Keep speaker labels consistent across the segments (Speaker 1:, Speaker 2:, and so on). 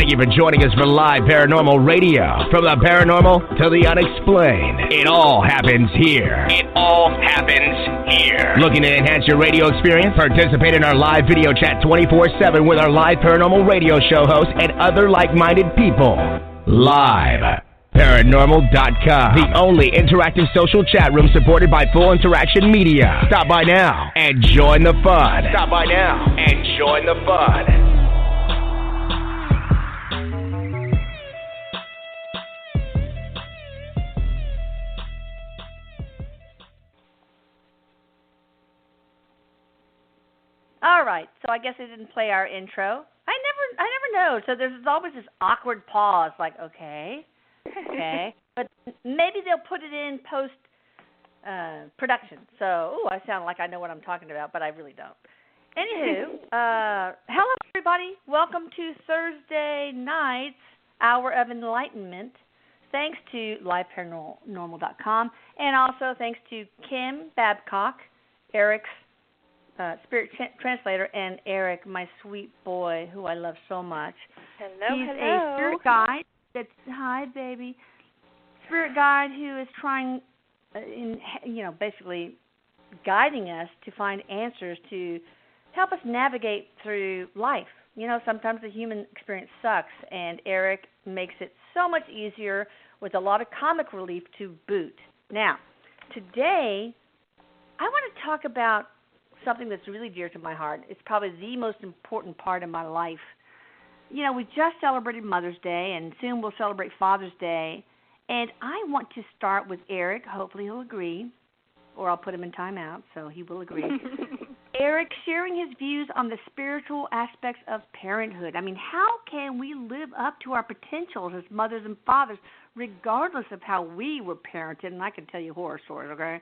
Speaker 1: Thank you for joining us for live paranormal radio. From the paranormal to the unexplained, it all happens here. It all happens here. Looking to enhance your radio experience? Participate in our live video chat 24/7 with our live paranormal radio show hosts and other like-minded people. Live. Paranormal.com, the only interactive social chat room supported by Full Interaction Media. Stop by now and join the fun. Stop by now and join the fun.
Speaker 2: All right, so I guess I didn't play our intro. I never know. So there's always this awkward pause, like, okay. But maybe they'll put it in post production. So, I sound like I know what I'm talking about, but I really don't. Anywho, hello everybody. Welcome to Thursday night's Hour of Enlightenment. Thanks to liveparanormal.com, and also thanks to Kim Babcock, Erik's spirit translator, and Erik, my sweet boy, who I love so much. He's a spirit guide. Hi, baby. Spirit guide who is trying, basically guiding us to find answers to help us navigate through life. Sometimes the human experience sucks, and Erik makes it so much easier with a lot of comic relief to boot. Now, today, I want to talk about something that's really dear to my heart. It's probably the most important part of my life. We just celebrated Mother's Day, and soon we'll celebrate Father's Day. And I want to start with Erik. Hopefully he'll agree, or I'll put him in timeout, so he will agree. Erik sharing his views on the spiritual aspects of parenthood. I mean, how can we live up to our potentials as mothers and fathers, regardless of how we were parented? And I can tell you horror stories, okay?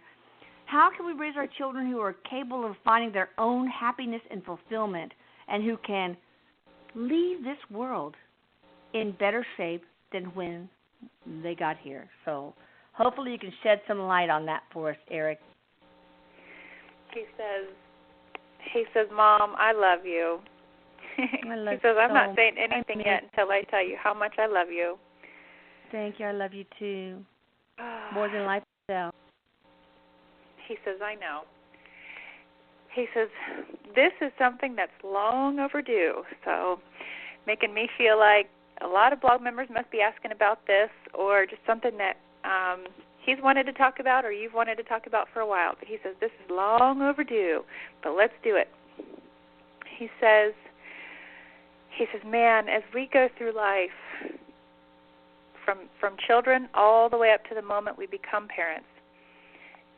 Speaker 2: How can we raise our children who are capable of finding their own happiness and fulfillment, and who can leave this world in better shape than when they got here? So hopefully you can shed some light on that for us, Erik.
Speaker 3: He says, Mom, I love you.
Speaker 2: I love
Speaker 3: he says, I'm
Speaker 2: so
Speaker 3: not saying anything yet until I tell you how much I love you.
Speaker 2: Thank you. I love you too. More than life itself.
Speaker 3: He says, I know. He says, this is something that's long overdue, so making me feel like a lot of blog members must be asking about this, or just something that he's wanted to talk about or you've wanted to talk about for a while. But he says, this is long overdue, but let's do it. He says, man, as we go through life, from children all the way up to the moment we become parents,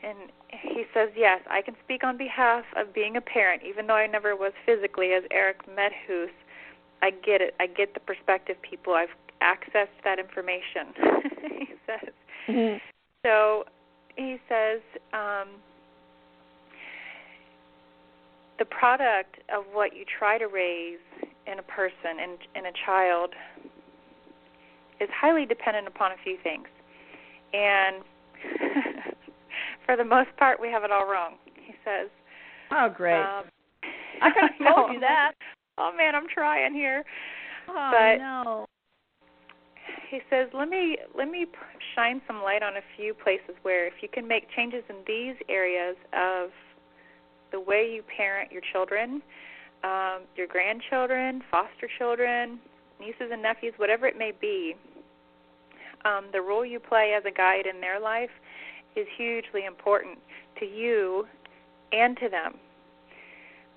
Speaker 3: and he says, yes, I can speak on behalf of being a parent, even though I never was physically, as Erik Medhus. I get it. I get the perspective, people. I've accessed that information, he says. Mm-hmm. So he says, the product of what you try to raise in a person, in a child, is highly dependent upon a few things. And for the most part, we have it all wrong, he says.
Speaker 2: Oh, great. I could have told you that.
Speaker 3: Oh, man, I'm trying here.
Speaker 2: Oh,
Speaker 3: but
Speaker 2: no.
Speaker 3: He says, let me shine some light on a few places where if you can make changes in these areas of the way you parent your children, your grandchildren, foster children, nieces and nephews, whatever it may be, the role you play as a guide in their life is hugely important to you and to them.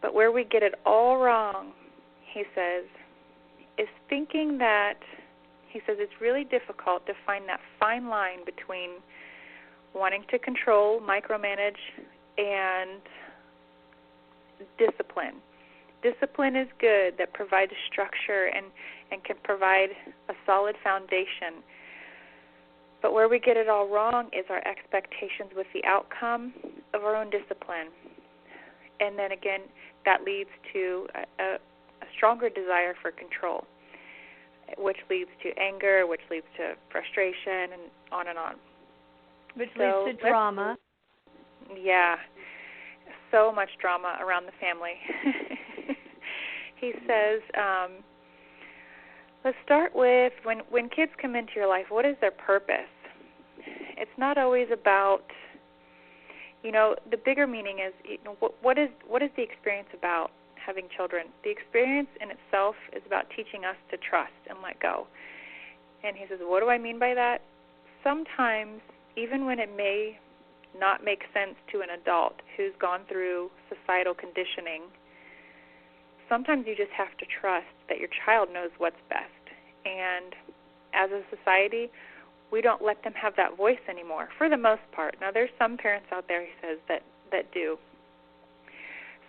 Speaker 3: But where we get it all wrong, he says, is thinking that, he says, it's really difficult to find that fine line between wanting to control, micromanage, and discipline. Discipline is good, that provides structure and can provide a solid foundation. But where we get it all wrong is our expectations with the outcome of our own discipline. And then again, that leads to a stronger desire for control, which leads to anger, which leads to frustration, and on and on.
Speaker 2: Which leads to drama.
Speaker 3: Yeah, so much drama around the family. He says, Let's start with when kids come into your life, what is their purpose? It's not always about, the bigger meaning is, what is the experience about having children? The experience in itself is about teaching us to trust and let go. And he says, what do I mean by that? Sometimes, even when it may not make sense to an adult who's gone through societal conditioning, sometimes you just have to trust that your child knows what's best. And as a society, we don't let them have that voice anymore, for the most part. Now, there's some parents out there, he says, that do.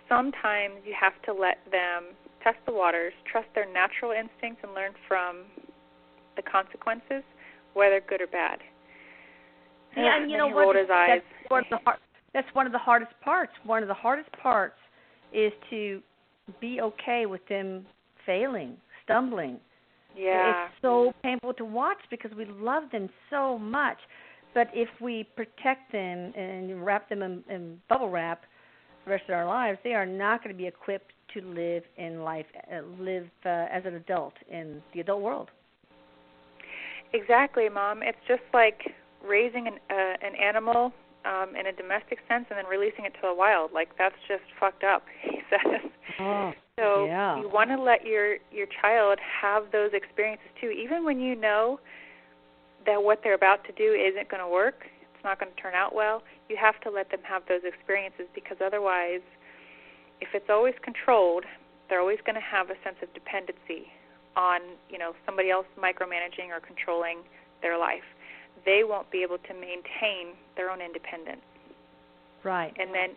Speaker 3: Sometimes you have to let them test the waters, trust their natural instincts, and learn from the consequences, whether good or bad.
Speaker 2: Yeah, and you know what? That's one of the hardest parts. One of the hardest parts is to be okay with them failing, stumbling.
Speaker 3: Yeah.
Speaker 2: It's so painful to watch because we love them so much. But if we protect them and wrap them in bubble wrap the rest of our lives, they are not going to be equipped to live in life, as an adult in the adult world.
Speaker 3: Exactly, Mom. It's just like raising an animal in a domestic sense and then releasing it to the wild. Like, that's just fucked up, he says.
Speaker 2: Oh,
Speaker 3: so
Speaker 2: yeah.
Speaker 3: You want to let your child have those experiences too, even when you know that what they're about to do isn't going to work, it's not going to turn out well. You have to let them have those experiences, because otherwise, if it's always controlled, they're always going to have a sense of dependency on, somebody else micromanaging or controlling their life. They won't be able to maintain their own independence.
Speaker 2: Right.
Speaker 3: And then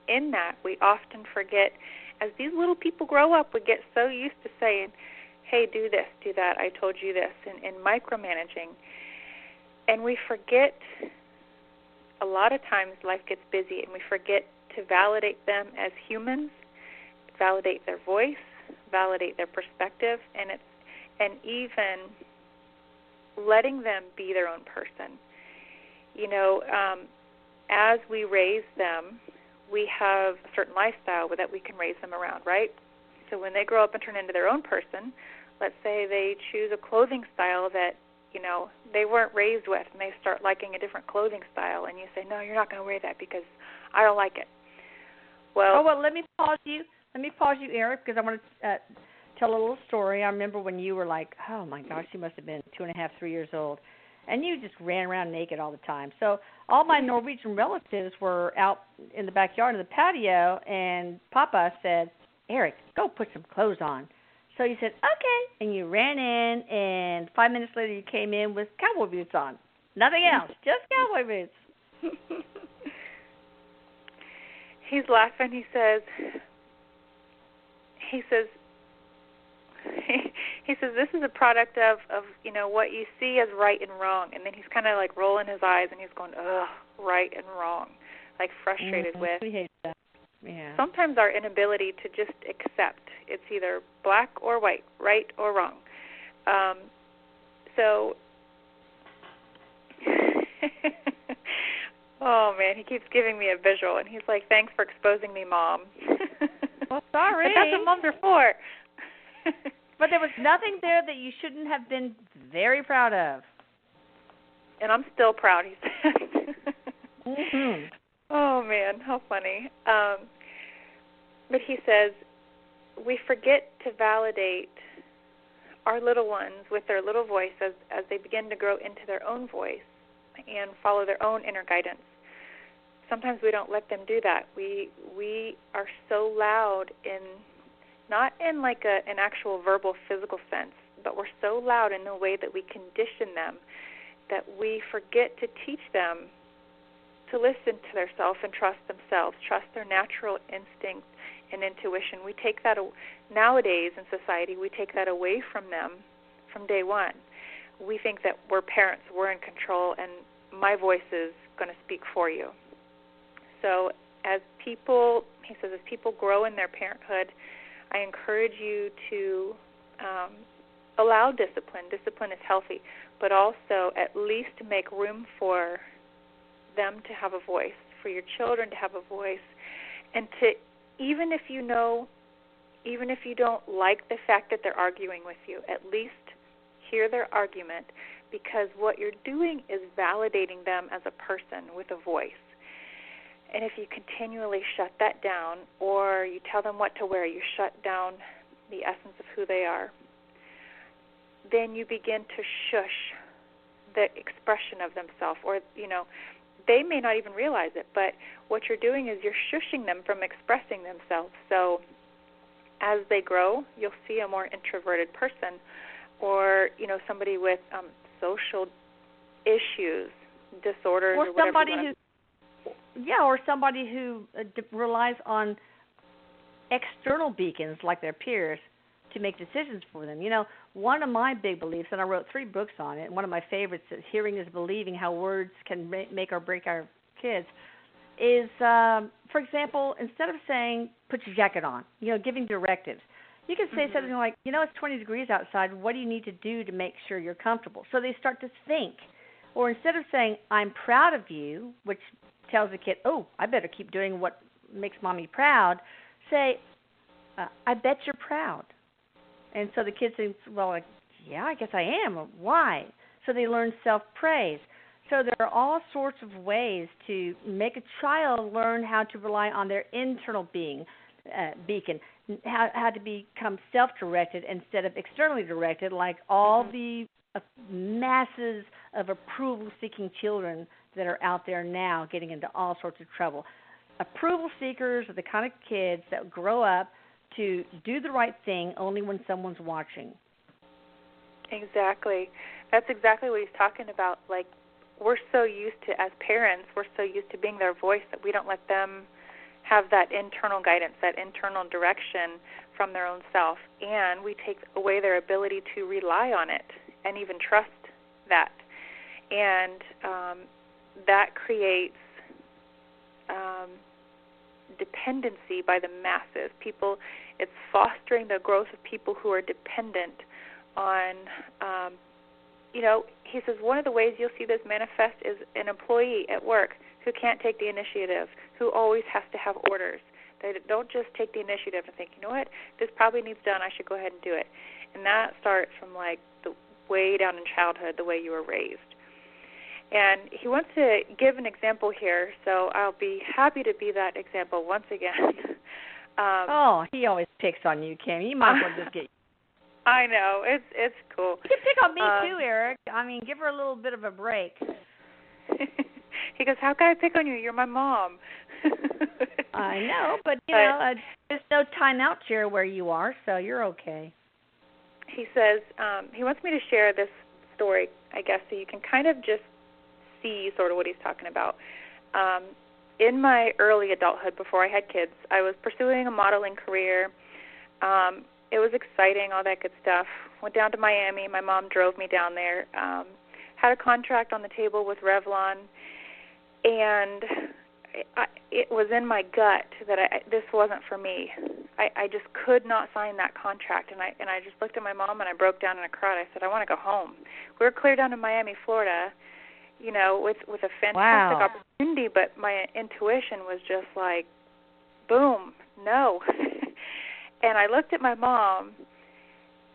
Speaker 3: in that, we often forget, as these little people grow up, we get so used to saying, hey, do this, do that, I told you this, and micromanaging. And we forget, a lot of times life gets busy, and we forget to validate them as humans, validate their voice, validate their perspective, and even letting them be their own person. As we raise them, we have a certain lifestyle that we can raise them around, right? So when they grow up and turn into their own person, let's say they choose a clothing style that, they weren't raised with, and they start liking a different clothing style, and you say, no, you're not going to wear that because I don't like it. Well,
Speaker 2: let me pause you, Erik, because I want to tell a little story. I remember when you were like, oh, my gosh, you must have been 2.5, 3 years old, and you just ran around naked all the time. So all my Norwegian relatives were out in the backyard in the patio, and Papa said, Erik, go put some clothes on. So you said, okay, and you ran in, and 5 minutes later you came in with cowboy boots on. Nothing else, just cowboy boots.
Speaker 3: He's laughing. He says, this is a product of what you see as right and wrong. And then he's kind of like rolling his eyes, and he's going, ugh, right and wrong, like frustrated with.
Speaker 2: We hate that. Yeah.
Speaker 3: Sometimes our inability to just accept, it's either black or white, right or wrong. Oh, man, he keeps giving me a visual, and he's like, thanks for exposing me, Mom.
Speaker 2: Well, sorry.
Speaker 3: But that's what moms are for.
Speaker 2: But there was nothing there that you shouldn't have been very proud of.
Speaker 3: And I'm still proud, he says.
Speaker 2: Mm-hmm.
Speaker 3: Oh, man, how funny. But he says, we forget to validate our little ones with their little voice as they begin to grow into their own voice and follow their own inner guidance. Sometimes we don't let them do that. We are so loud not in like an actual verbal physical sense, but we're so loud in the way that we condition them that we forget to teach them to listen to themselves and trust themselves, trust their natural instinct and intuition. We take that, nowadays in society, we take that away from them from day one. We think that we're parents, we're in control, and my voice is going to speak for you. So he says, as people grow in their parenthood, I encourage you to allow discipline. Discipline is healthy, but also at least make room for them to have a voice, for your children to have a voice, and to, even if you know even if you don't like the fact that they're arguing with you, at least hear their argument, because what you're doing is validating them as a person with a voice. And if you continually shut that down, or you tell them what to wear, you shut down the essence of who they are, then you begin to shush the expression of themselves, or, they may not even realize it, but what you're doing is you're shushing them from expressing themselves. So as they grow, you'll see a more introverted person, or, somebody with social issues, disorders, or whatever.
Speaker 2: Or somebody who relies on external beacons like their peers to make decisions for them. One of my big beliefs, and I wrote 3 books on it, and one of my favorites is Hearing is Believing, How Words Can Make or Break Our Kids, is, for example, instead of saying, put your jacket on, giving directives, you can say something like, it's 20 degrees outside, what do you need to do to make sure you're comfortable? So they start to think. Or instead of saying, I'm proud of you, which tells the kid, oh, I better keep doing what makes mommy proud, say, I bet you're proud. And so the kid thinks, well, yeah, I guess I am. Why? So they learn self-praise. So there are all sorts of ways to make a child learn how to rely on their internal beacon, how to become self-directed instead of externally directed, like all the masses of approval-seeking children that are out there now getting into all sorts of trouble. Approval seekers are the kind of kids that grow up to do the right thing only when someone's watching.
Speaker 3: Exactly. That's exactly what he's talking about. Like, we're so used to, as parents, we're so used to being their voice that we don't let them have that internal guidance, that internal direction from their own self. And we take away their ability to rely on it and even trust that. And that creates dependency by the masses. People, it's fostering the growth of people who are dependent on, he says one of the ways you'll see this manifest is an employee at work who can't take the initiative, who always has to have orders. They don't just take the initiative and think, you know what, this probably needs done, I should go ahead and do it. And that starts from like the way down in childhood, the way you were raised. And he wants to give an example here, so I'll be happy to be that example once again.
Speaker 2: He always picks on you, Kim. You might as well just get.
Speaker 3: I know, it's cool.
Speaker 2: You can pick on me too, Eric. I mean, give her a little bit of a break.
Speaker 3: He goes, "How can I pick on you? You're my mom."
Speaker 2: I know, but there's no time-out chair where you are, so you're okay.
Speaker 3: He says he wants me to share this story, I guess, so you can kind of just see sort of what he's talking about. In my early adulthood, before I had kids, I was pursuing a modeling career. It was exciting, all that good stuff. Went down to Miami. My mom drove me down there. Had a contract on the table with Revlon, and it was in my gut that this wasn't for me. I just could not sign that contract, and I just looked at my mom and I broke down and I cried. I said, I want to go home. We were clear down in Miami, Florida, with a fantastic opportunity, but my intuition was just like, boom, no. And I looked at my mom,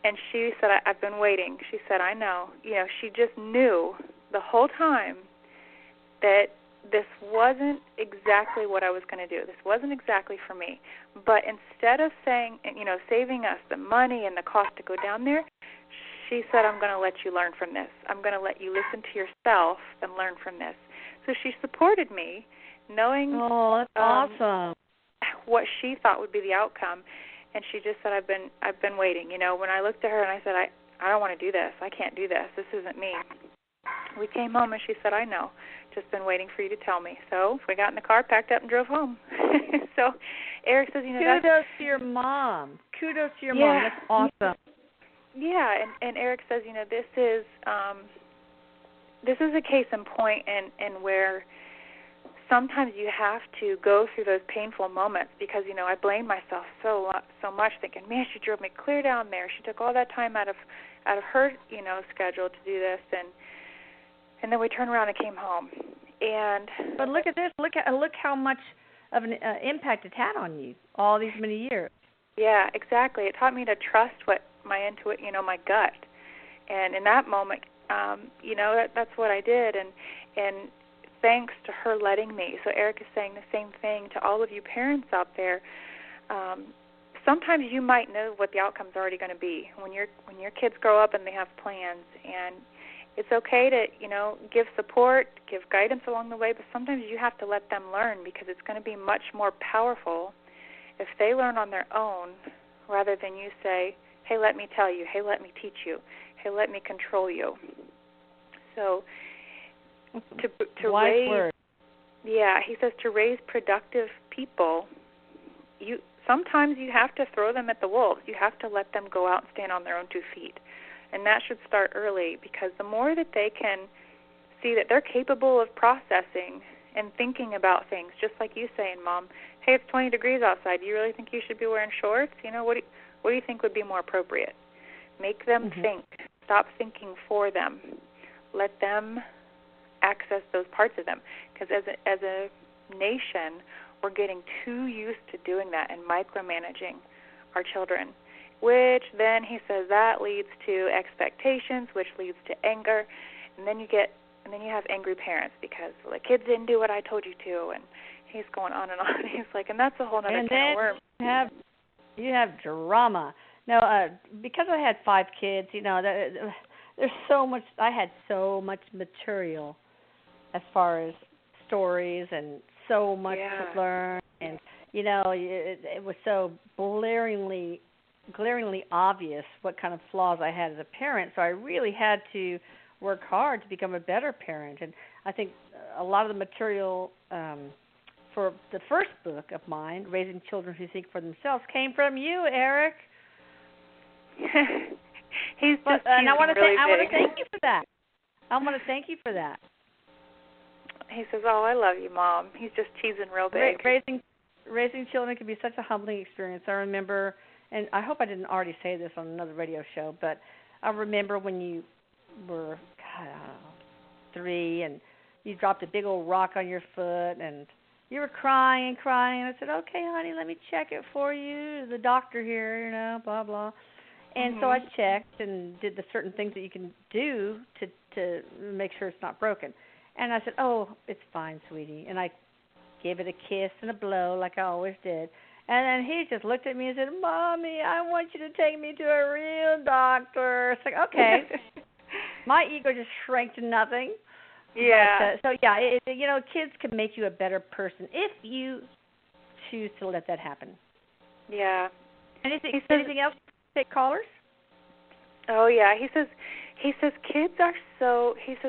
Speaker 3: and she said, I've been waiting. She said, I know. She just knew the whole time that this wasn't exactly what I was going to do. This wasn't exactly for me. But instead of saying, saving us the money and the cost to go down there, she said, I'm going to let you learn from this. I'm going to let you listen to yourself and learn from this. So she supported me, knowing
Speaker 2: that's awesome.
Speaker 3: What she thought would be the outcome. And she just said, I've been waiting. When I looked at her and I said, I don't want to do this. I can't do this. This isn't me. We came home and she said, I know. Just been waiting for you to tell me. So we got in the car, packed up, and drove home. So Erik says,
Speaker 2: kudos to your mom. Kudos to your mom. That's awesome.
Speaker 3: Yeah, and Erik says, this is a case in point, and where sometimes you have to go through those painful moments because, I blamed myself so much, thinking, man, she drove me clear down there. She took all that time out of her, schedule to do this, and then we turned around and came home.
Speaker 2: But look at this. Look how much of an impact it's had on you all these many years.
Speaker 3: Yeah, exactly. It taught me to trust what my my gut. And in that moment, that's what I did. And thanks to her letting me. So Erik is saying the same thing to all of you parents out there. Sometimes you might know what the outcome's already going to be when your kids grow up and they have plans, and it's okay to give support, give guidance along the way, but sometimes you have to let them learn, because it's going to be much more powerful if they learn on their own rather than you say, hey, let me tell you, hey, let me teach you, hey, let me control you. So to raise
Speaker 2: word.
Speaker 3: Yeah, he says to raise productive people, sometimes you have to throw them at the wolves. You have to let them go out and stand on their own 2 feet. And that should start early, because the more that they can see that they're capable of processing and thinking about things, just like you saying, Mom, hey, it's 20 degrees outside. Do you really think you should be wearing shorts? What do you think would be more appropriate? Make them think. Stop thinking for them. Let them access those parts of them. Because as a nation, we're getting too used to doing that and micromanaging our children, which then he says that leads to expectations, which leads to anger, and then you have angry parents because the kids didn't do what I told you to, and he's going on and on. He's like, and that's a whole other can of worms.
Speaker 2: You have drama. Now, because I had 5 kids, there's so much. I had so much material as far as stories and so much to learn, and it was so glaringly obvious what kind of flaws I had as a parent. So I really had to work hard to become a better parent. And I think a lot of the material for the first book of mine, Raising Children Who Think for Themselves, came from you, Erik.
Speaker 3: He's just
Speaker 2: and I want to
Speaker 3: big.
Speaker 2: thank you for that. I want to thank you for that.
Speaker 3: He says, "Oh, I love you, Mom." He's just teasing real big.
Speaker 2: Raising children can be such a humbling experience. I remember, and I hope I didn't already say this on another radio show, but I remember when you were 3 and you dropped a big old rock on your foot and you were crying. And I said, "Okay, honey, let me check it for you. The doctor here, blah blah." And so I checked and did the certain things that you can do to make sure it's not broken. And I said, "Oh, it's fine, sweetie." And I gave it a kiss and a blow like I always did. And then he just looked at me and said, "Mommy, I want you to take me to a real doctor." It's like, okay. My ego just shrank to nothing.
Speaker 3: Yeah.
Speaker 2: But, kids can make you a better person if you choose to let that happen.
Speaker 3: Yeah.
Speaker 2: Anything else? Take callers?
Speaker 3: Oh, yeah. He says kids are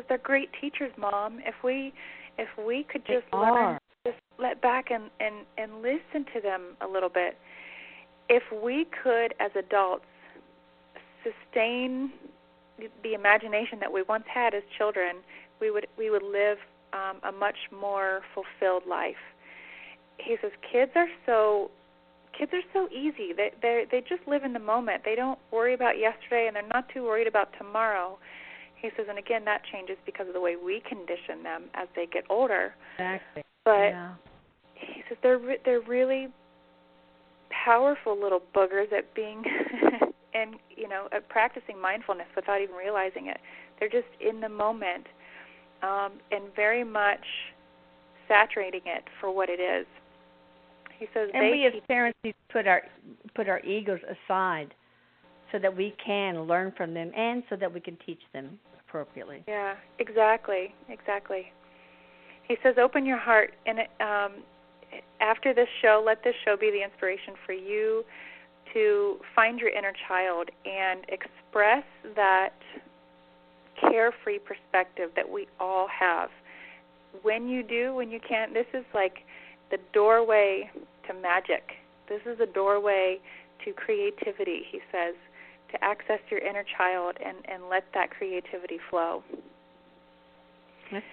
Speaker 3: they're great teachers, Mom. If we could just let back and listen to them a little bit. If we could, as adults, sustain the imagination that we once had as children, we would live a much more fulfilled life. He says kids are so easy. They just live in the moment. They don't worry about yesterday, and they're not too worried about tomorrow. He says, and again, that changes because of the way we condition them as they get older.
Speaker 2: Exactly.
Speaker 3: But he says they're really powerful little boogers at being and at practicing mindfulness without even realizing it. They're just in the moment and very much saturating it for what it is. He says,
Speaker 2: and we as parents need to put our egos aside so that we can learn from them and so that we can teach them appropriately.
Speaker 3: Yeah, exactly. He says, open your heart, and after this show, let this show be the inspiration for you to find your inner child and express that carefree perspective that we all have. When you do, when you can, this is like the doorway to magic. This is a doorway to creativity, he says, to access your inner child and let that creativity flow.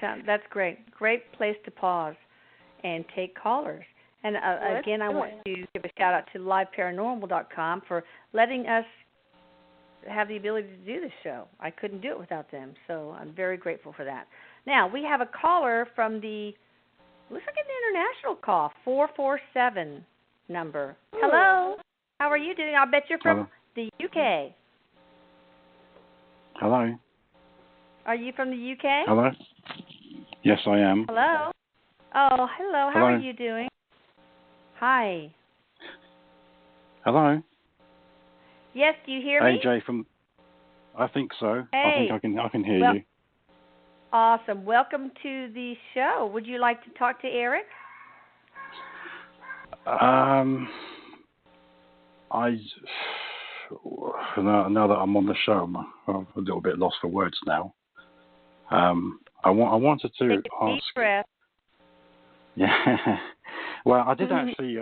Speaker 2: That's great. Great place to pause and take callers. And again, I want to give a shout-out to liveparanormal.com for letting us have the ability to do this show. I couldn't do it without them, so I'm very grateful for that. Now, we have a caller from looks like an international call, 447 number.
Speaker 3: Ooh.
Speaker 2: Hello. How are you doing? I'll bet you're from the UK.
Speaker 4: Hello.
Speaker 2: Are you from the UK?
Speaker 4: Hello. Yes, I am.
Speaker 2: Hello. Oh, hello. How are you doing? Hi.
Speaker 4: Hello.
Speaker 2: Yes, do you hear me?
Speaker 4: AJ from. I think so.
Speaker 2: Hey.
Speaker 4: I think I can hear you.
Speaker 2: Awesome. Welcome to the show. Would you like to talk to Erik?
Speaker 4: Now that I'm on the show, I'm a little bit lost for words now. I wanted to
Speaker 2: Take a deep breath.
Speaker 4: Yeah. Well, I did actually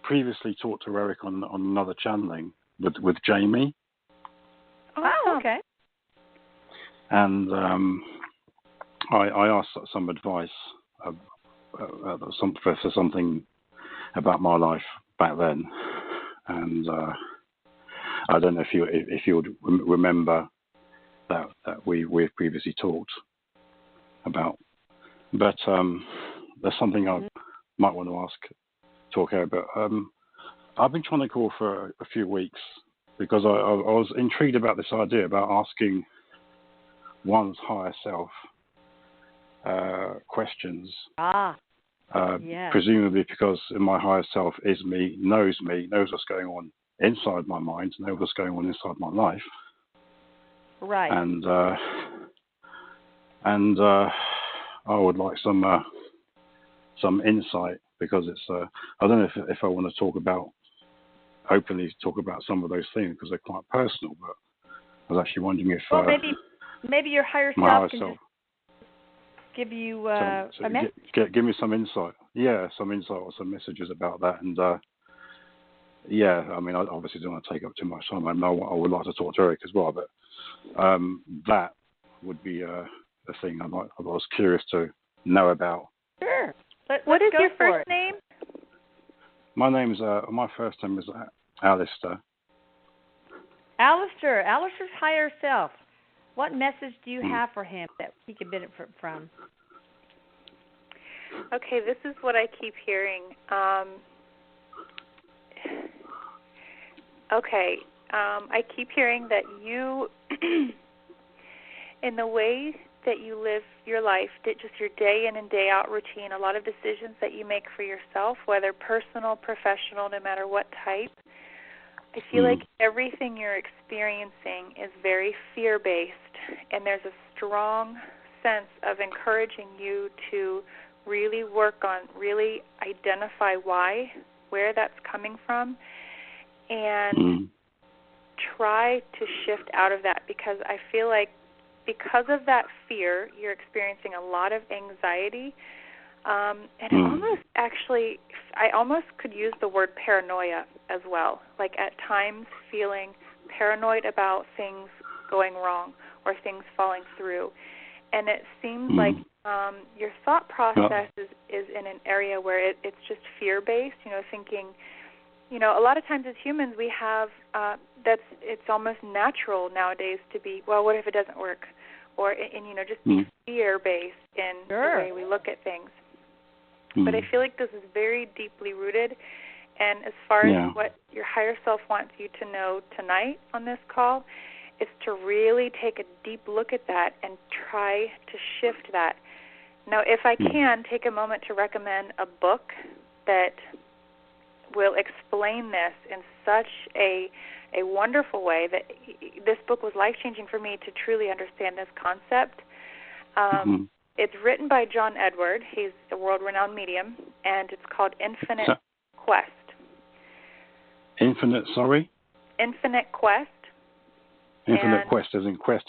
Speaker 4: previously talk to Erik on another channeling with Jamie.
Speaker 2: Oh, okay.
Speaker 4: And I asked some advice for something about my life back then, and I don't know if you would remember that we've previously talked about, but there's something I might want to talk about. I've been trying to call for a few weeks because I was intrigued about this idea about asking one's higher self questions.
Speaker 2: Yeah.
Speaker 4: Presumably because my higher self is me, knows what's going on inside my mind, knows what's going on inside my life.
Speaker 2: Right.
Speaker 4: And I would like some insight because it's I don't know if I want to openly talk about some of those things because they're quite personal, but I was actually wondering if
Speaker 2: maybe your higher self can just give you a message.
Speaker 4: Give me some insight. Yeah, some insight or some messages about that. And yeah, I mean, I obviously don't want to take up too much time. I know I would like to talk to Erik as well, but that would be a thing I was curious to know about.
Speaker 2: Sure.
Speaker 3: What is your first name?
Speaker 4: My first name is Alistair.
Speaker 2: Alistair's higher self. What message do you have for him that he could benefit from?
Speaker 3: Okay, this is what I keep hearing. I keep hearing that you, in the way that you live your life, just your day in and day out routine, a lot of decisions that you make for yourself, whether personal, professional, no matter what type, I feel like everything you're experiencing is very fear-based, and there's a strong sense of encouraging you to really work on, really identify where that's coming from, and try to shift out of that, because I feel like because of that fear, you're experiencing a lot of anxiety, and I almost could use the word paranoia as well, like at times feeling paranoid about things going wrong or things falling through. And it seems like your thought process is in an area where it's just fear-based, thinking, a lot of times as humans we have, it's almost natural nowadays to be, well, what if it doesn't work? Or, just be fear-based in the way we look at things. But I feel like this is very deeply rooted, and as far as what your higher self wants you to know tonight on this call is to really take a deep look at that and try to shift that. Now, if I can, take a moment to recommend a book that will explain this in such a wonderful way that this book was life-changing for me to truly understand this concept. It's written by John Edward. He's a world-renowned medium, and it's called Infinite Quest.
Speaker 4: Infinite Quest.
Speaker 3: Infinite Quest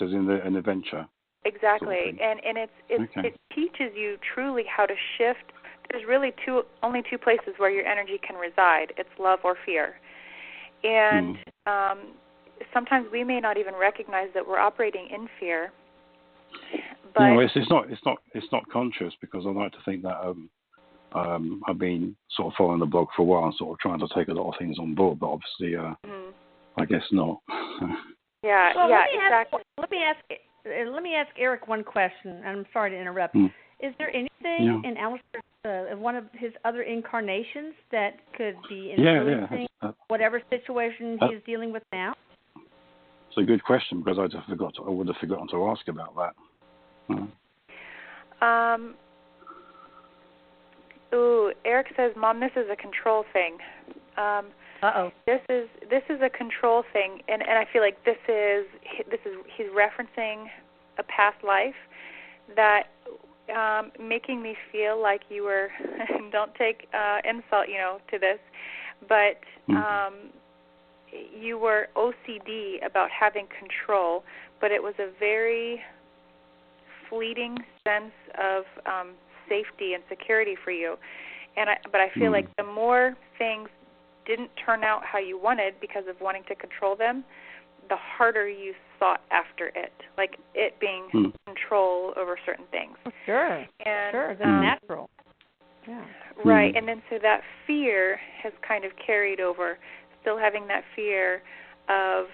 Speaker 3: as in an adventure. Exactly, sort of, and it teaches you truly how to shift. There's really only two places where your energy can reside. It's love or fear, and sometimes we may not even recognize that we're operating in fear. But it's not conscious, because I like to think that I've been sort of following the blog for a while and sort of trying to take a lot of things on board, but obviously I guess not. Exactly.
Speaker 2: Let me ask Erik one question. I'm sorry to interrupt. Is there anything in Alistair's one of his other incarnations that could be influencing whatever situation he's dealing with now?
Speaker 4: It's a good question because I would have forgotten to ask about that.
Speaker 3: Erik says, "Mom, this is a control thing." This is a control thing, and I feel like this is he's referencing a past life that making me feel like you were don't take insult, to this, but you were OCD about having control, but it was a very fleeting sense of safety and security for you. But I feel like the more things didn't turn out how you wanted because of wanting to control them, the harder you sought after it, like it being control over certain things.
Speaker 2: Sure, that's natural. Yeah.
Speaker 3: Right, and then so that fear has kind of carried over, still having that fear of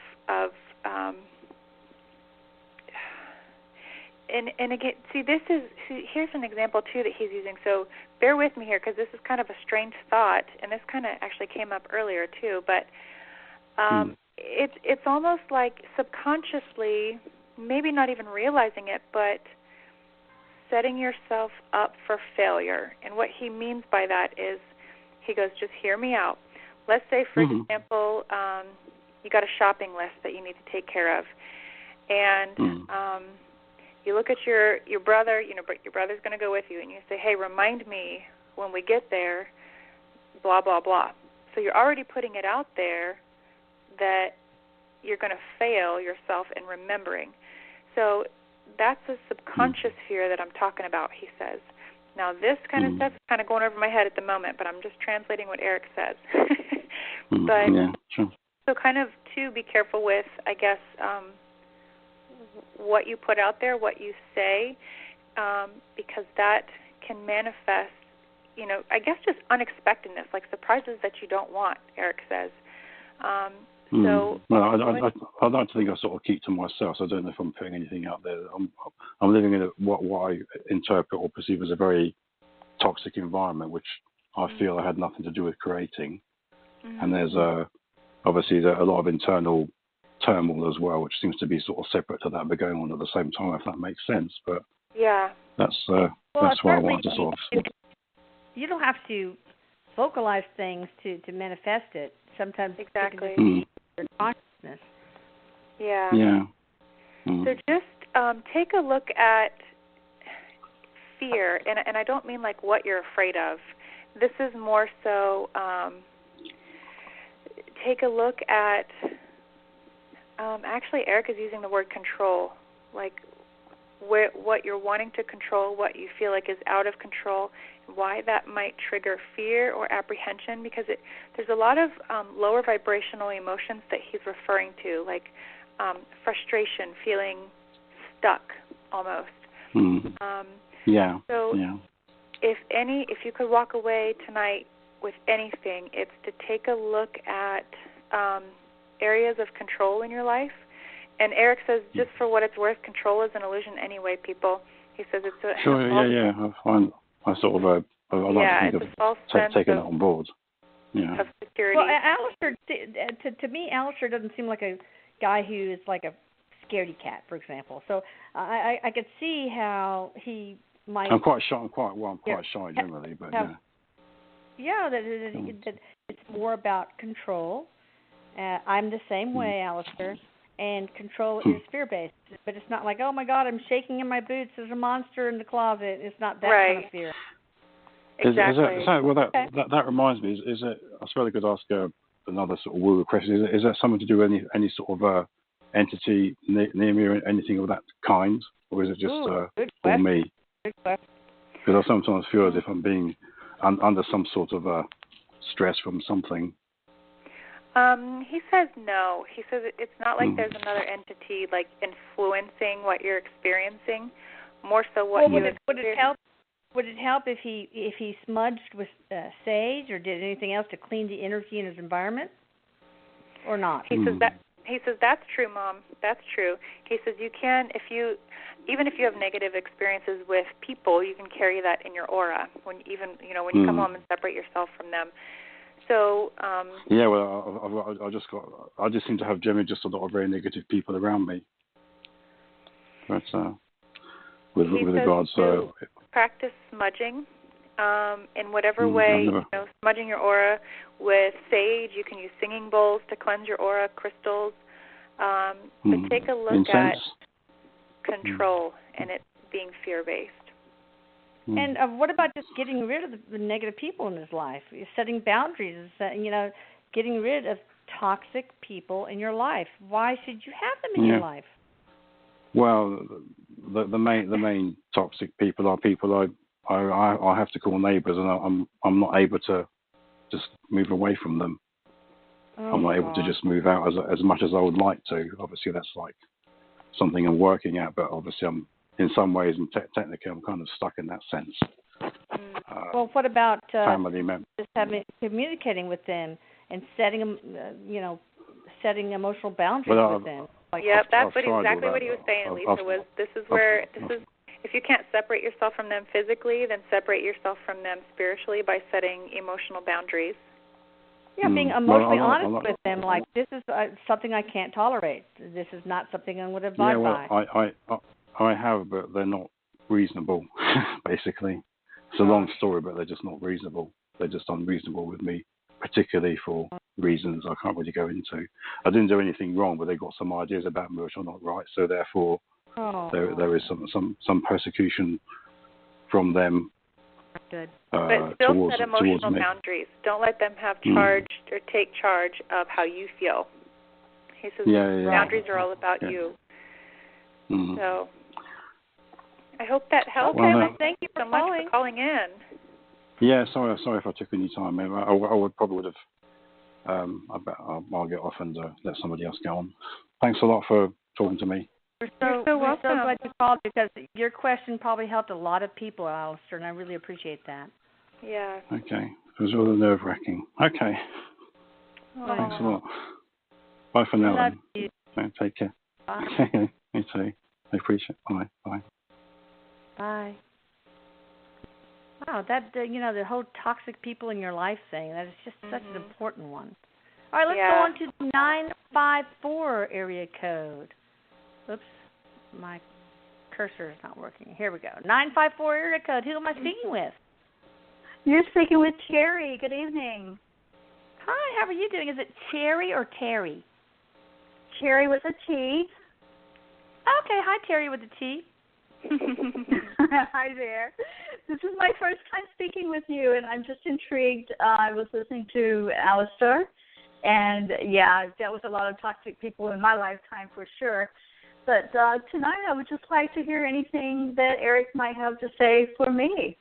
Speaker 3: and again, here's an example too that he's using. So bear with me here because this is kind of a strange thought, and this kind of actually came up earlier too. But it's almost like subconsciously, maybe not even realizing it, but setting yourself up for failure. And what he means by that is, he goes, just hear me out. Let's say, for example, you got a shopping list that you need to take care of, and you look at your brother, but your brother's going to go with you, and you say, hey, remind me when we get there, blah, blah, blah. So you're already putting it out there that you're going to fail yourself in remembering. So that's a subconscious fear that I'm talking about, he says. Now, this kind of stuff is kind of going over my head at the moment, but I'm just translating what Erik says. But so kind of, too, be careful with, I guess, what you put out there, what you say, because that can manifest, I guess just unexpectedness, like surprises that you don't want, Erik says. So,
Speaker 4: well, I'd like to think I sort of keep to myself, so I don't know if I'm putting anything out there. I'm living in what I interpret or perceive as a very toxic environment, which I feel I had nothing to do with creating. And there's obviously a lot of internal turmoil as well, which seems to be sort of separate to that, but going on at the same time, if that makes sense. But that's why I wanted to sort of.
Speaker 2: You don't have to vocalize things to manifest it. Sometimes
Speaker 3: exactly.
Speaker 2: Your consciousness.
Speaker 3: Yeah. So just take a look at fear, and I don't mean like what you're afraid of. This is more so take a look at, actually Erik is using the word control, like what you're wanting to control, what you feel like is out of control, why that might trigger fear or apprehension, because there's a lot of lower vibrational emotions that he's referring to, like frustration, feeling stuck almost. So if you could walk away tonight with anything, it's to take a look at areas of control in your life. And Erik says, just for what it's worth, control is an illusion anyway, people. He says it's a...
Speaker 4: Sure, I sort of, I like to think of taking it on board.
Speaker 3: Of security.
Speaker 2: Well, Alistair, to me, Alistair doesn't seem like a guy who is like a scaredy cat, for example. So I could see how he might...
Speaker 4: I'm quite shy. I'm quite shy generally, but
Speaker 2: that it's more about control. I'm the same way, Alistair. And control is fear-based. But it's not like, oh, my God, I'm shaking in my boots. There's a monster in the closet. It's not that kind of fear.
Speaker 3: Exactly.
Speaker 4: That reminds me, is it, I suppose I could ask another sort of woo question. Is that something to do with any sort of entity near me or anything of that kind? Or is it just for me?
Speaker 2: Good question.
Speaker 4: Because I sometimes feel as if I'm being under some sort of stress from something.
Speaker 3: He says no. He says it's not like there's another entity like influencing what you're experiencing. More so what you experience.
Speaker 2: Would it help if he smudged with sage or did anything else to clean the energy in his environment, or not?
Speaker 3: He says He says, that's true, Mom. That's true. He says, you can, even if you have negative experiences with people, you can carry that in your aura when you come home and separate yourself from them. So
Speaker 4: yeah, well, I just seem to have generally just a lot of very negative people around me. But with regards to
Speaker 3: practice smudging in whatever way, smudging your aura with sage. You can use singing bowls to cleanse your aura, crystals. But take a look at control and it being fear-based.
Speaker 2: And what about just getting rid of the negative people in his life? Setting boundaries, getting rid of toxic people in your life. Why should you have them in your life?
Speaker 4: Well, the main toxic people are people I have to call neighbours, and I'm not able to just move away from them. I'm not able to just move out as much as I would like to. Obviously, that's like something I'm working at, but obviously I'm in some ways and technically I'm kind of stuck in that sense.
Speaker 2: Well, what about
Speaker 4: family members?
Speaker 2: Just communicating with them and setting emotional boundaries with them.
Speaker 3: That's exactly what he was saying, Lisa. If you can't separate yourself from them physically, then separate yourself from them spiritually by setting emotional boundaries.
Speaker 2: Yeah, being emotionally honest with them, like, this is something I can't tolerate. This is not something I'm going to abide by.
Speaker 4: I have, but they're not reasonable, basically. It's a long story, but they're just not reasonable. They're just unreasonable with me, particularly for reasons I can't really go into. I didn't do anything wrong, but they got some ideas about me which are not right, so therefore there is some persecution from them.
Speaker 3: Good. But still set emotional boundaries. Don't let them have charge or take charge of how you feel. He says boundaries are all about you. So I hope that helps.
Speaker 2: Okay, thank you
Speaker 3: so much for calling in.
Speaker 4: Yeah, sorry if I took any time. I would have. I'll get off and let somebody else go on. Thanks a lot for talking to me.
Speaker 2: We're so glad you called, because your question probably helped a lot of people, Alistair, and I really appreciate that.
Speaker 3: Yeah.
Speaker 4: Okay. It was really nerve-wracking. Okay. Thanks a lot. Bye for now.
Speaker 2: Love you.
Speaker 4: Take care.
Speaker 2: Bye.
Speaker 4: Okay. Me too. I appreciate it. Bye. Bye.
Speaker 2: Bye. Wow, that the whole toxic people in your life thing, that is just such an important one. All right, let's go on to the 954 area code. Oops, my cursor is not working. Here we go. 954 area code. Who am I speaking with?
Speaker 5: You're speaking with Cherry. Good evening.
Speaker 2: Hi, how are you doing? Is it Cherry or Terry?
Speaker 5: Cherry with a T.
Speaker 2: Okay, hi Terry with a T.
Speaker 5: Hi there. This is my first time speaking with you, and I'm just intrigued. I was listening to Alistair, and I've dealt with a lot of toxic people in my lifetime for sure. But tonight I would just like to hear anything that Erik might have to say for me.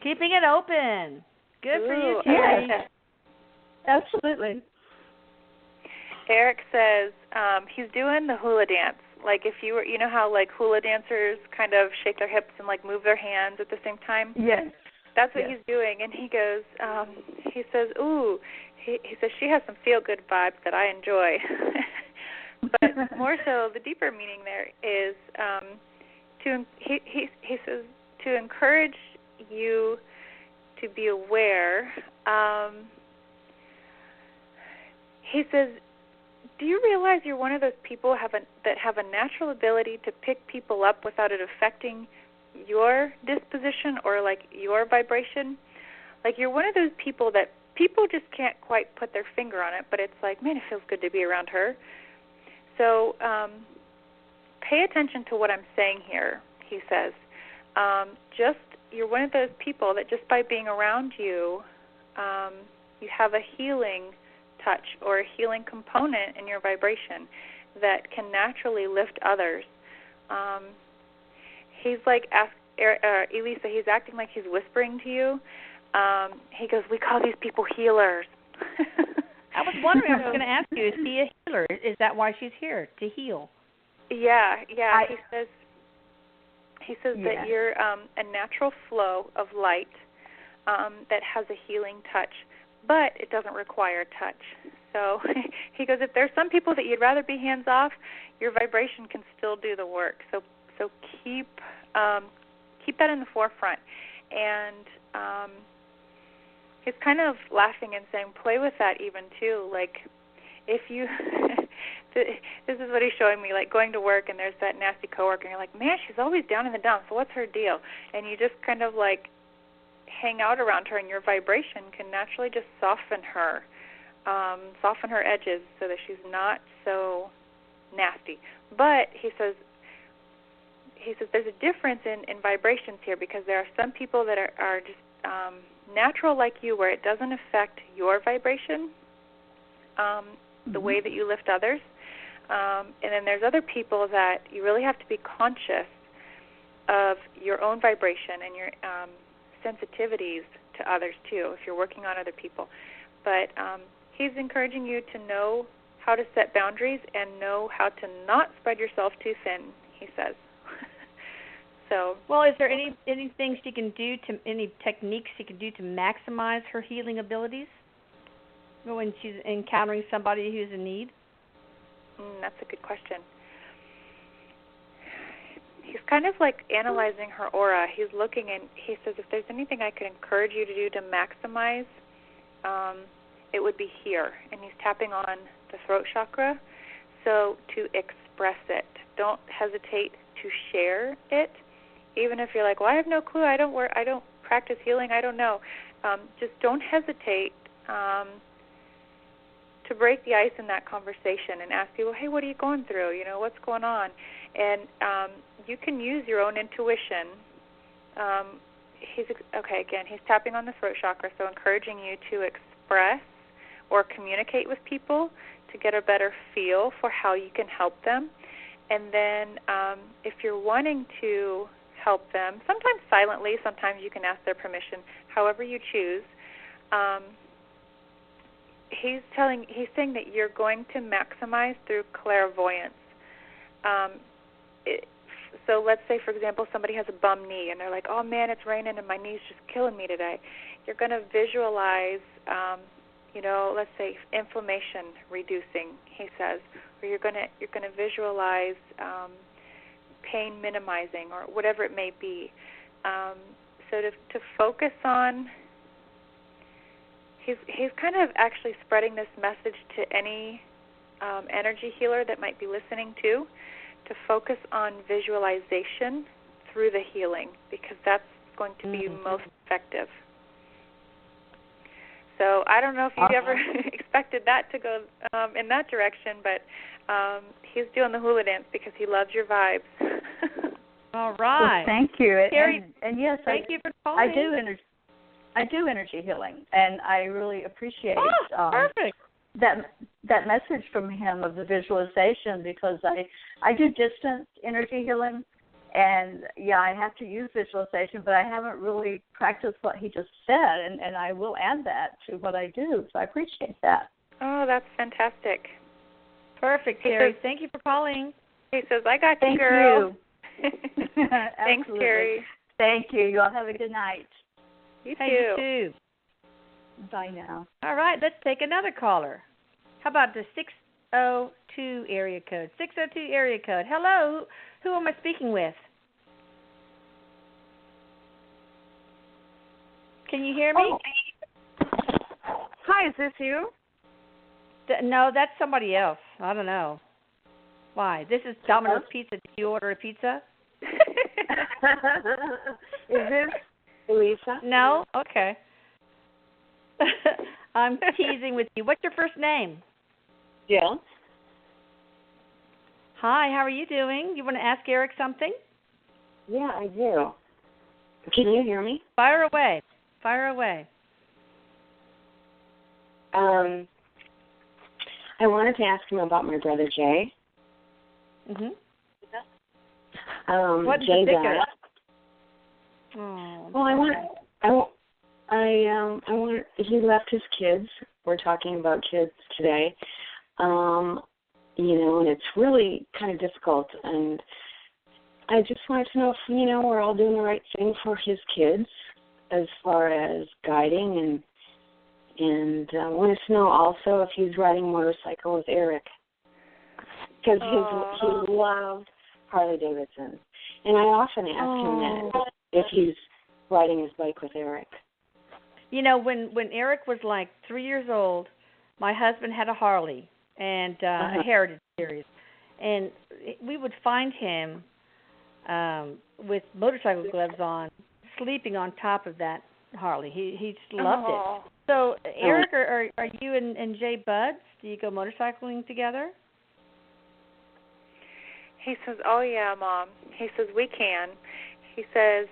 Speaker 2: Keeping it open. Good for you, Terry.
Speaker 5: Yes, absolutely.
Speaker 3: Erik says he's doing the hula dance. Like if you were, you know how like hula dancers kind of shake their hips and like move their hands at the same time?
Speaker 5: Yes.
Speaker 3: That's what he's doing. And he goes, he says, ooh, he says she has some feel-good vibes that I enjoy. But more so, the deeper meaning there is he says to encourage you to be aware. He says, do you realize you're one of those people that have a natural ability to pick people up without it affecting your disposition or like your vibration? Like you're one of those people that people just can't quite put their finger on it, but it's like, man, it feels good to be around her. So pay attention to what I'm saying here, he says. You're one of those people that just by being around you, you have a healing touch or a healing component in your vibration that can naturally lift others. He's like, Elisa, he's acting like he's whispering to you. He goes, we call these people healers.
Speaker 2: I was wondering, I was going to ask you, is he a healer? Is that why she's here, to heal?
Speaker 3: Yeah. He says that you're a natural flow of light that has a healing touch, but it doesn't require touch. So he goes, if there's some people that you'd rather be hands off, your vibration can still do the work. So keep that in the forefront. And he's kind of laughing and saying, play with that even too. Like if you, this is what he's showing me, like going to work and there's that nasty coworker and you're like, man, she's always down in the dumps. What's her deal? And you just kind of like hang out around her, and your vibration can naturally just soften her edges so that she's not so nasty. But he says there's a difference in vibrations here, because there are some people that are just natural like you, where it doesn't affect your vibration the way that you lift others. And then there's other people that you really have to be conscious of your own vibration and your sensitivities to others too, if you're working on other people. But he's encouraging you to know how to set boundaries and know how to not spread yourself too thin, he says. So,
Speaker 2: well, is there anything she can do, any techniques she can do to maximize her healing abilities when she's encountering somebody who's in need?
Speaker 3: That's a good question. He's kind of like analyzing her aura. He's looking, and he says, if there's anything I could encourage you to do to maximize, it would be here. And he's tapping on the throat chakra. So to express it. Don't hesitate to share it. Even if you're like, well, I have no clue. I don't practice healing. I don't know. Just don't hesitate to break the ice in that conversation and ask people, hey, what are you going through? You know, what's going on? And you can use your own intuition. He's tapping on the throat chakra, so encouraging you to express or communicate with people to get a better feel for how you can help them. And then if you're wanting to help them, sometimes silently, sometimes you can ask their permission, however you choose. He's saying that you're going to maximize through clairvoyance. So let's say, for example, somebody has a bum knee and they're like, oh man, it's raining and my knee's just killing me today. You're going to visualize, let's say inflammation reducing, he says, or you're going to visualize pain minimizing, or whatever it may be. So to focus on, he's kind of actually spreading this message to any energy healer that might be listening to focus on visualization through the healing, because that's going to be most effective. So I don't know if you'd ever expected that to go in that direction, but he's doing the hula dance because he loves your vibes.
Speaker 2: All right.
Speaker 5: Well, thank you.
Speaker 2: Carrie,
Speaker 5: and yes,
Speaker 2: thank you for calling.
Speaker 5: I do energy healing, and I really appreciate
Speaker 2: perfect.
Speaker 5: that message from him of the visualization, because I do distance energy healing, and I have to use visualization, but I haven't really practiced what he just said, and I will add that to what I do, so I appreciate that.
Speaker 3: Oh, that's fantastic.
Speaker 2: Perfect, Carrie. Thank you for calling.
Speaker 3: He says, I got you,
Speaker 5: Thank
Speaker 3: girl.
Speaker 5: you.
Speaker 3: Thanks, Carrie.
Speaker 5: Thank you. You all have a good night.
Speaker 3: You
Speaker 2: You
Speaker 3: too.
Speaker 5: Bye now.
Speaker 2: All right, let's take another caller. How about the 602 area code? 602 area code. Hello. Who am I speaking with? Can you hear me?
Speaker 6: Oh. Hi, is this you?
Speaker 2: No, that's somebody else. I don't know. Why? This is Domino's Pizza. Did you order a pizza?
Speaker 6: Is this Elisa?
Speaker 2: No? Okay. I'm teasing with you. What's your first name?
Speaker 6: Jill.
Speaker 2: Hi, how are you doing? You want to ask Erik something?
Speaker 6: Yeah, I do. Can you hear me?
Speaker 2: Fire away. Fire away.
Speaker 6: I wanted to ask him about my brother Jay.
Speaker 2: Mhm.
Speaker 6: What
Speaker 2: in
Speaker 6: Jay
Speaker 2: particular?
Speaker 6: got.
Speaker 2: Oh.
Speaker 6: Well, I want. He left his kids. We're talking about kids today. And it's really kind of difficult. And I just wanted to know if, we're all doing the right thing for his kids as far as guiding And I wanted to know also if he's riding a motorcycle with Erik, because he loved Harley Davidson. And I often ask him that, if he's riding his bike with Erik.
Speaker 2: You know, when Erik was like 3 years old, my husband had a Harley and a Heritage Series, and we would find him with motorcycle gloves on, sleeping on top of that Harley. He just loved it. So, Erik, are you and Jay buds? Do you go motorcycling together?
Speaker 3: He says, "Oh yeah, Mom." He says, "We can." He says,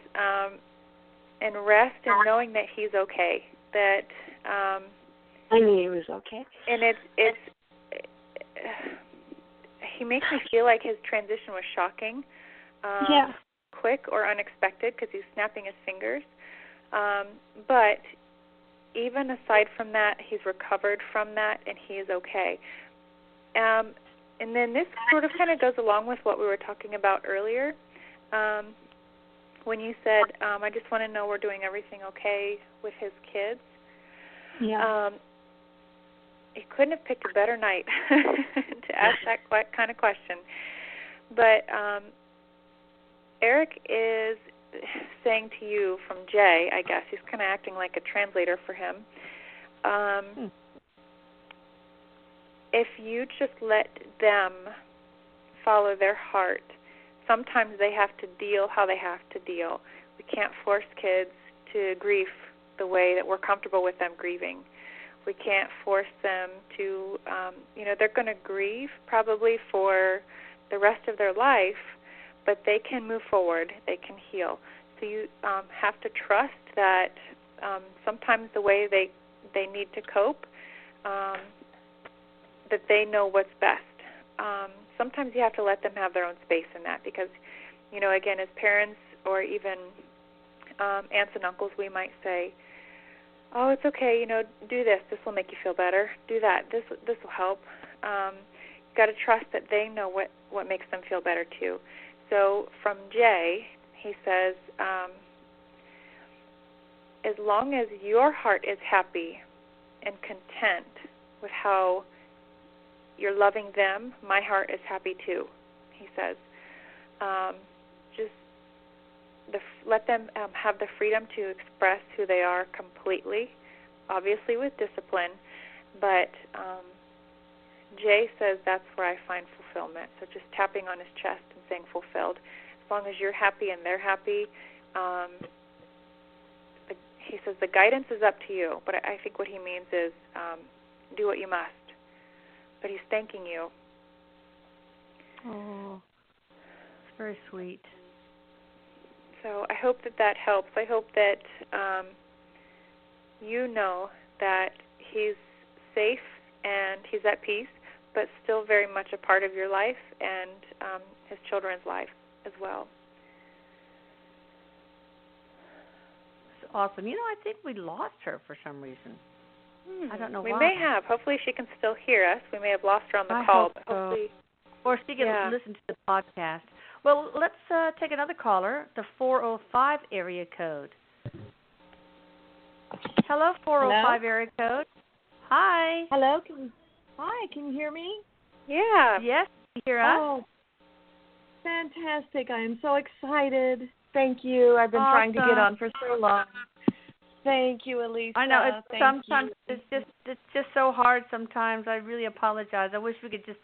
Speaker 3: "And rest in knowing that he's okay. That
Speaker 6: I knew he was okay."
Speaker 3: And it's he makes me feel like his transition was shocking, quick or unexpected, because he's snapping his fingers. But even aside from that, he's recovered from that, and he is okay. And then this sort of kind of goes along with what we were talking about earlier. When you said, I just want to know we're doing everything okay with his kids.
Speaker 6: Yeah.
Speaker 3: He couldn't have picked a better night to ask that kind of question. But Erik is saying to you from Jay, I guess, he's kind of acting like a translator for him. If you just let them follow their heart, sometimes they have to deal how they have to deal. We can't force kids to grieve the way that we're comfortable with them grieving. We can't force them to, they're going to grieve probably for the rest of their life, but they can move forward. They can heal. So you have to trust that sometimes the way they need to cope, that they know what's best. Sometimes you have to let them have their own space in that because, again, as parents or even aunts and uncles, we might say, "Oh, it's okay, do this. This will make you feel better. Do that. This will help." You've got to trust that they know what makes them feel better too. So from Jay, he says, as long as your heart is happy and content with how you're loving them, my heart is happy too, he says. Just let them have the freedom to express who they are completely, obviously with discipline, but Jay says that's where I find fulfillment. So just tapping on his chest and saying fulfilled. As long as you're happy and they're happy, he says the guidance is up to you, but I think what he means is do what you must. But he's thanking you.
Speaker 2: Oh, it's very sweet.
Speaker 3: So I hope that helps. I hope that you know that he's safe and he's at peace, but still very much a part of your life and his children's life as well.
Speaker 2: It's awesome. I think we lost her for some reason. I don't know why.
Speaker 3: We may have. Hopefully she can still hear us. We may have lost her on the call. But hopefully.
Speaker 2: Or she can listen to the podcast. Well, let's take another caller, the 405 area code. Hello, 405 area code. Hi.
Speaker 7: Hello. Hi, can you hear me?
Speaker 3: Yeah.
Speaker 2: Yes, you hear us?
Speaker 7: Oh, fantastic. I am so excited. Thank you. I've been trying to get on for so long. Thank you, Alistair.
Speaker 2: I know sometimes it's just so hard. Sometimes I really apologize. I wish we could just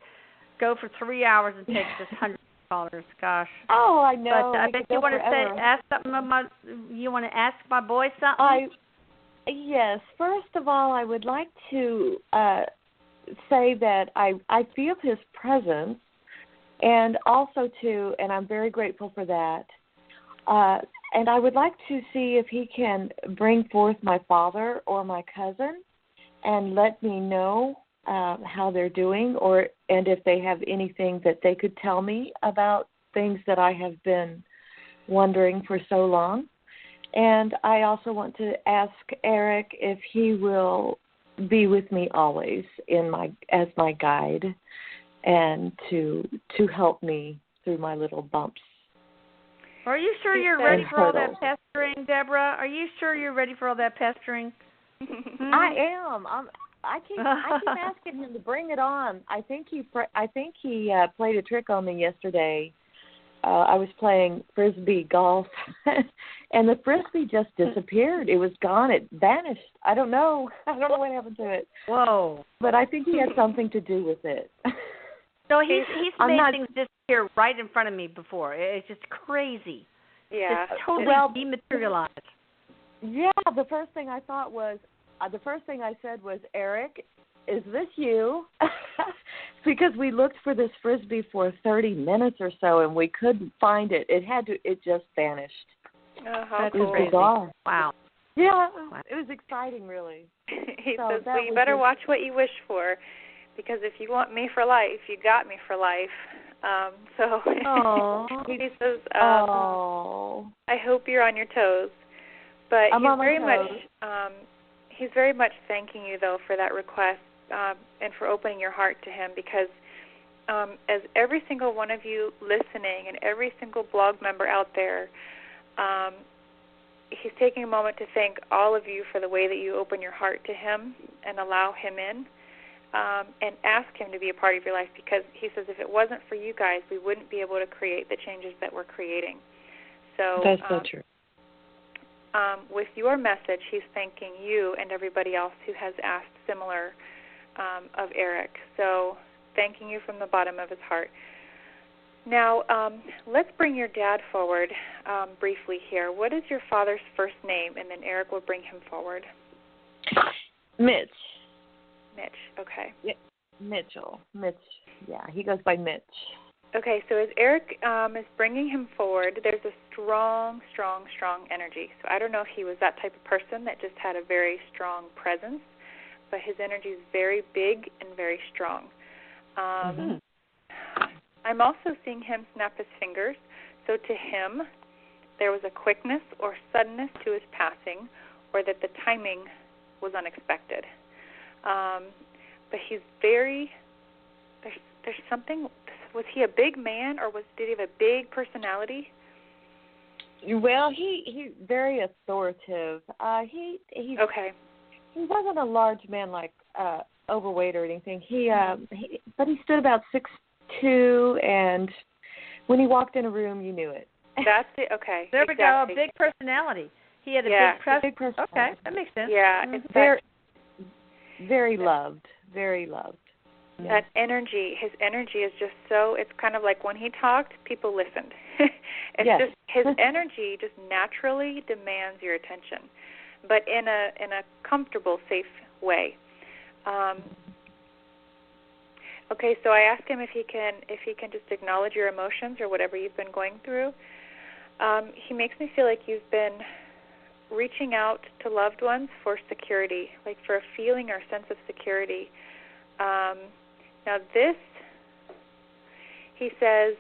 Speaker 2: go for 3 hours and take just hundreds of callers. Gosh.
Speaker 7: Oh, I know.
Speaker 2: But I bet you want to ask something. You want to ask my boy something?
Speaker 7: Yes. First of all, I would like to say that I feel his presence, and also and I'm very grateful for that. And I would like to see if he can bring forth my father or my cousin and let me know how they're doing, and if they have anything that they could tell me about things that I have been wondering for so long. And I also want to ask Erik if he will be with me always as my guide and to help me through my little bumps.
Speaker 2: Are you sure you're ready for all that pestering, Deborah? Are you sure you're ready for all that pestering?
Speaker 7: I am. I keep asking him to bring it on. I think he played a trick on me yesterday. I was playing frisbee golf, and the frisbee just disappeared. It was gone. It vanished. I don't know what happened to it.
Speaker 2: Whoa!
Speaker 7: But I think he had something to do with it.
Speaker 2: So he's made things disappear right in front of me before. It's just crazy.
Speaker 3: Yeah.
Speaker 2: It's totally dematerialized.
Speaker 7: Yeah. The first thing I said was, Erik, is this you? Because we looked for this frisbee for 30 minutes or so, and we couldn't find it. It just vanished.
Speaker 3: Oh, how
Speaker 7: cool. It was bizarre.
Speaker 2: Wow.
Speaker 7: Yeah, it was exciting, really.
Speaker 3: He says, well, you better watch what you wish for, because if you want me for life, you got me for life. He says, I hope you're on your toes. But he's very much thanking you, though, for that request and for opening your heart to him, because as every single one of you listening and every single blog member out there, he's taking a moment to thank all of you for the way that you open your heart to him and allow him in and ask him to be a part of your life, because he says if it wasn't for you guys, we wouldn't be able to create the changes that we're creating. So
Speaker 7: that's so true.
Speaker 3: With your message, he's thanking you and everybody else who has asked similar of Erik. So thanking you from the bottom of his heart. Now, let's bring your dad forward briefly here. What is your father's first name? And then Erik will bring him forward.
Speaker 7: Mitch.
Speaker 3: Mitch, okay.
Speaker 7: Yeah, Mitchell. Mitch, yeah, he goes by Mitch.
Speaker 3: Okay, so as Erik is bringing him forward, there's a strong, strong, strong energy. So I don't know if he was that type of person that just had a very strong presence, but his energy is very big and very strong. I'm also seeing him snap his fingers. So to him, there was a quickness or suddenness to his passing, or that the timing was unexpected. But he's very, there's something. Was he a big man, or did he have a big personality?
Speaker 7: Well, he very authoritative. He's okay. He wasn't a large man, like overweight or anything. But he stood about 6'2", and when he walked in a room, you knew it.
Speaker 3: That's it. Okay.
Speaker 2: There we go. A big personality. He had a big presence. Okay, that makes sense.
Speaker 3: Yeah,
Speaker 2: it's
Speaker 7: very loved. Very loved.
Speaker 3: That energy, his energy is just so, it's kind of like when he talked, people listened. Just his energy just naturally demands your attention, but in a comfortable, safe way. Okay, so I asked him if he can just acknowledge your emotions or whatever you've been going through. He makes me feel like you've been reaching out to loved ones for security, like for a feeling or sense of security. Now this, he says,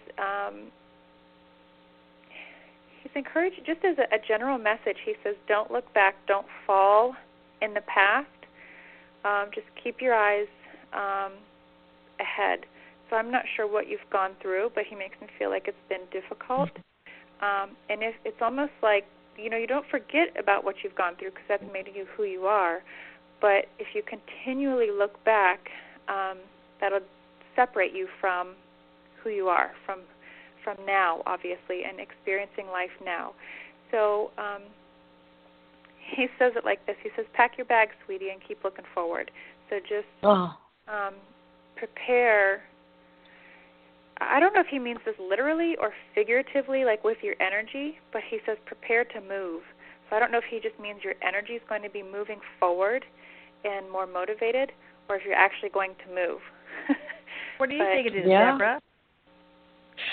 Speaker 3: he's encouraged, just as a general message, he says, don't look back, don't fall in the past, just keep your eyes ahead. So I'm not sure what you've gone through, but he makes me feel like it's been difficult. And if it's almost like, you don't forget about what you've gone through, because that's made you who you are. But if you continually look back, that'll separate you from who you are, from now, obviously, and experiencing life now. So he says it like this. He says, pack your bags, sweetie, and keep looking forward. So just prepare. I don't know if he means this literally or figuratively, like with your energy, but he says prepare to move. So I don't know if he just means your energy is going to be moving forward and more motivated, or if you're actually going to move.
Speaker 2: What do you think it is, Deborah?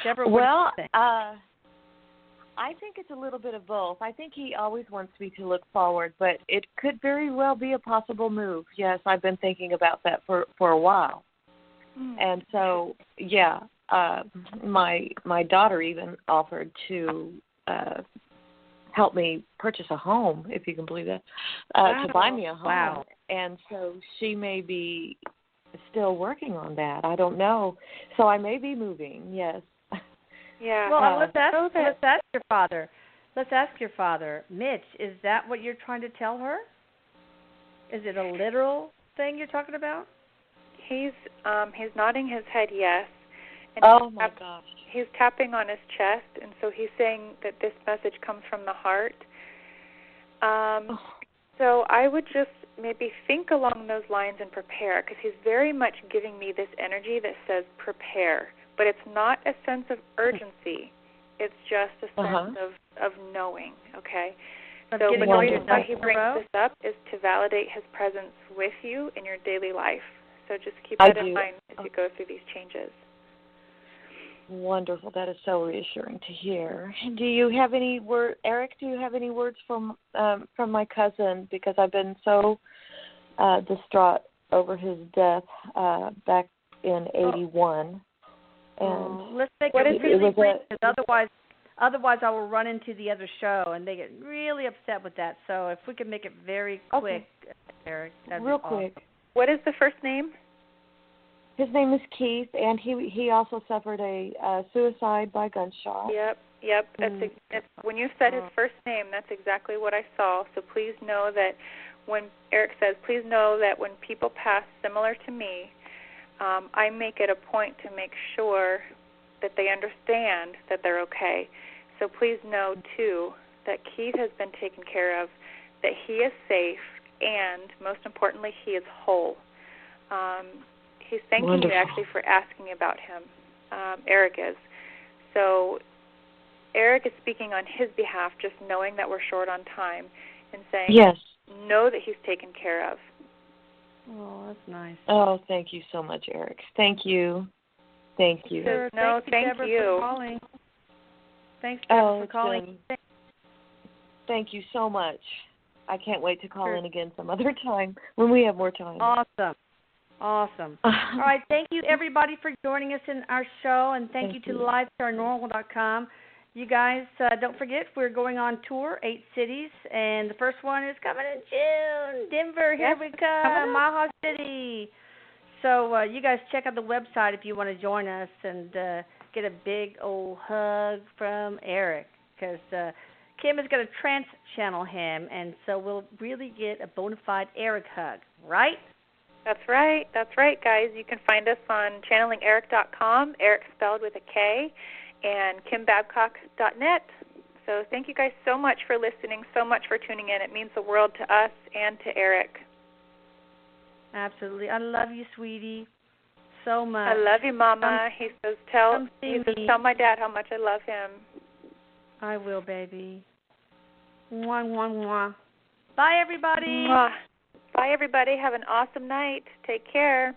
Speaker 2: Deborah, what do you think?
Speaker 7: I think it's a little bit of both. I think he always wants me to look forward, but it could very well be a possible move. Yes, I've been thinking about that for a while. And so, my daughter even offered to help me purchase a home, if you can believe that, to buy me a home.
Speaker 2: Wow.
Speaker 7: And so she may be still working on that. I don't know. So I may be moving, yes.
Speaker 3: Yeah.
Speaker 2: Well, let's ask your father. Let's ask your father. Mitch, is that what you're trying to tell her? Is it a literal thing you're talking about?
Speaker 3: He's nodding his head yes. And
Speaker 7: oh, my gosh.
Speaker 3: He's tapping on his chest, and so he's saying that this message comes from the heart. So I would just maybe think along those lines and prepare, because he's very much giving me this energy that says prepare. But it's not a sense of urgency. It's just a sense of knowing, okay? So the reason why he brings this up is to validate his presence with you in your daily life. So just keep that in mind as you go through these changes.
Speaker 7: Wonderful. That is so reassuring to hear. Do you have any Erik, do you have any words from my cousin? Because I've been so distraught over his death back in 81. And
Speaker 2: let's make it really brief, because otherwise I will run into the other show, and they get really upset with that. So if we can make it very quick, Erik, that'd
Speaker 7: real
Speaker 2: be awesome.
Speaker 7: quick.
Speaker 3: What is the first name?
Speaker 7: His name is Keith, and he also suffered a suicide by gunshot.
Speaker 3: Yep. That's when you said his first name, that's exactly what I saw. So please know that when Erik says, please know that when people pass similar to me, I make it a point to make sure that they understand that they're okay. So please know, too, that Keith has been taken care of, that he is safe, and most importantly, he is whole. He's thanking you actually for asking about him. Erik is. So Erik is speaking on his behalf, just knowing that we're short on time, and saying,
Speaker 7: yes,
Speaker 3: know that he's taken care of.
Speaker 2: Oh, that's nice.
Speaker 7: Oh, thank you so much, Erik. Thank you. Thank you.
Speaker 2: Sure.
Speaker 3: Thank you.
Speaker 2: For calling. Thanks, Deborah, for calling.
Speaker 7: Thank you so much. I can't wait to call in again some other time when we have more time.
Speaker 2: Awesome. All right, thank you, everybody, for joining us in our show, and thank you to liveparanormal.com. You guys, don't forget, we're going on tour, 8 cities, and the first one is coming in June. Denver, here we come, Maha City. So you guys check out the website if you want to join us and get a big old hug from Erik, because Kim is going to trans-channel him, and so we'll really get a bona fide Erik hug, right?
Speaker 3: That's right, guys. You can find us on channelingerik.com, Erik spelled with a K, and kimbabcock.net. So thank you guys so much for listening, so much for tuning in. It means the world to us and to Erik.
Speaker 2: Absolutely. I love you, sweetie, so much.
Speaker 3: I love you, Mama. He says, tell my dad how much I love him.
Speaker 2: I will, baby. Mwah, mwah, mwah. Bye, everybody.
Speaker 3: Mwah. Bye, everybody. Have an awesome night. Take care.